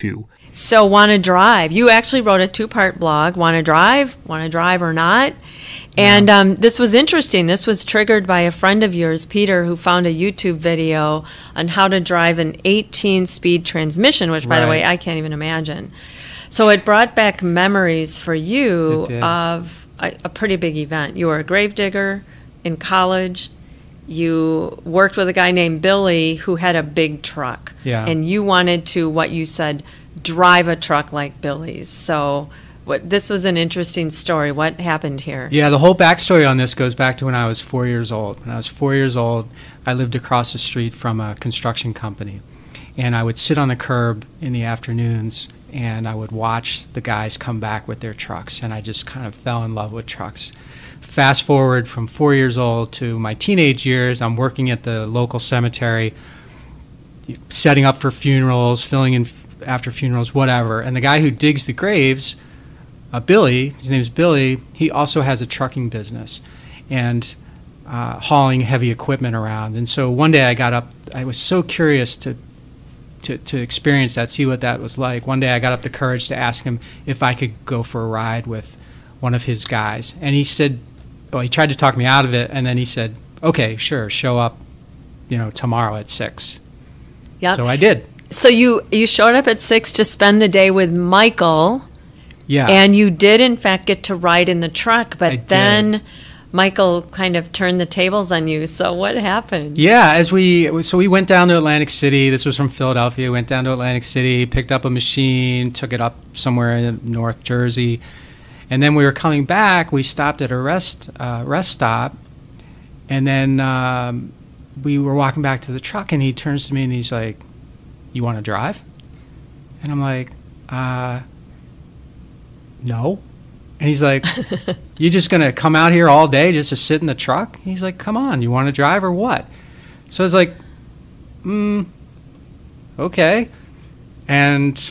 to. So Want to Drive. You actually wrote a two-part blog, Want to Drive or Not. And this was interesting. This was triggered by a friend of yours, Peter, who found a YouTube video on how to drive an 18-speed transmission, which, by the way, I can't even imagine. So it brought back memories for you of a pretty big event. You were a gravedigger in college. You worked with a guy named Billy who had a big truck. Yeah. And you wanted to, what you said, drive a truck like Billy's. So this was an interesting story. What happened here? Yeah, the whole backstory on this goes back to when I was 4 years old. When I was 4 years old, I lived across the street from a construction company. And I would sit on the curb in the afternoons, and I would watch the guys come back with their trucks. And I just kind of fell in love with trucks. Fast forward from 4 years old to my teenage years, I'm working at the local cemetery, setting up for funerals, filling in after funerals, whatever. And the guy who digs the graves, Billy, his name's Billy, he also has a trucking business and hauling heavy equipment around. And so one day I got up, I was so curious to experience that, see what that was like. One day I got up the courage to ask him if I could go for a ride with one of his guys. And he said, well, he tried to talk me out of it, and then he said, okay, sure, show up, tomorrow at 6. Yep. So I did. So you showed up at 6 to spend the day with Michael. Yeah. And you did, in fact, get to ride in the truck, but then did. Michael kind of turned the tables on you. So what happened? Yeah, we went down to Atlantic City. This was from Philadelphia. Went down to Atlantic City, picked up a machine, took it up somewhere in North Jersey. And then we were coming back. We stopped at a rest stop, and then we were walking back to the truck. And he turns to me and he's like, "You want to drive?" And I'm like, "No." And he's like, "You just gonna come out here all day just to sit in the truck?" He's like, "Come on, you want to drive or what?" So I was like, "Okay." And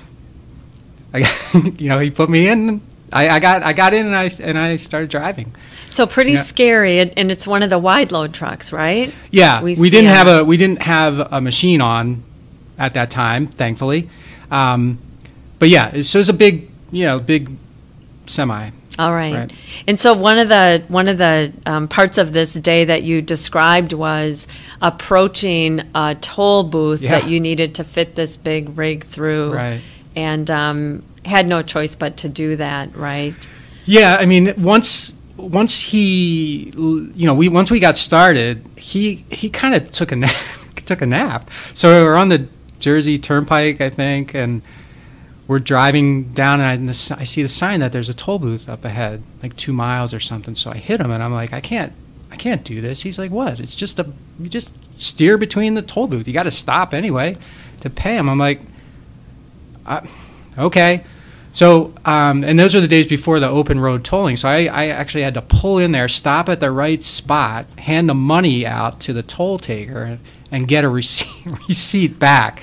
he put me in. I got in and I started driving. So pretty scary, and it's one of the wide load trucks, right? Yeah, we didn't have a machine on at that time, thankfully. But yeah, so it's a big semi. All right. And so one of the parts of this day that you described was approaching a toll booth that you needed to fit this big rig through. Right. And had no choice but to do that, right? Yeah, I mean, once we got started, he kind of took a nap. So we were on the Jersey Turnpike, I think, and we're driving down, and I see the sign that there's a toll booth up ahead, like 2 miles or something. So I hit him, and I'm like, I can't do this. He's like, what? It's just you just steer between the toll booth. You got to stop anyway to pay him. I'm like, okay. So, and those are the days before the open road tolling. So I actually had to pull in there, stop at the right spot, hand the money out to the toll taker, and get a receipt back.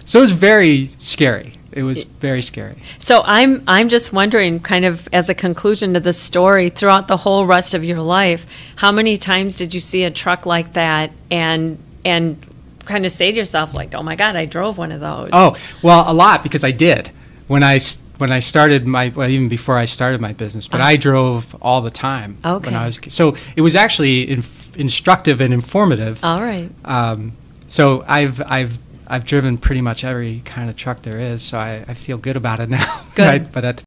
So it was very scary. It was very scary. So I'm just wondering, kind of as a conclusion to the story, throughout the whole rest of your life, how many times did you see a truck like that and kind of say to yourself, like, oh my God, I drove one of those? Oh, well, a lot, because I did. When I started even before I started my business, but I drove all the time. Okay. So it was actually instructive and informative. All right. So I've driven pretty much every kind of truck there is, so I feel good about it now. Good. But at the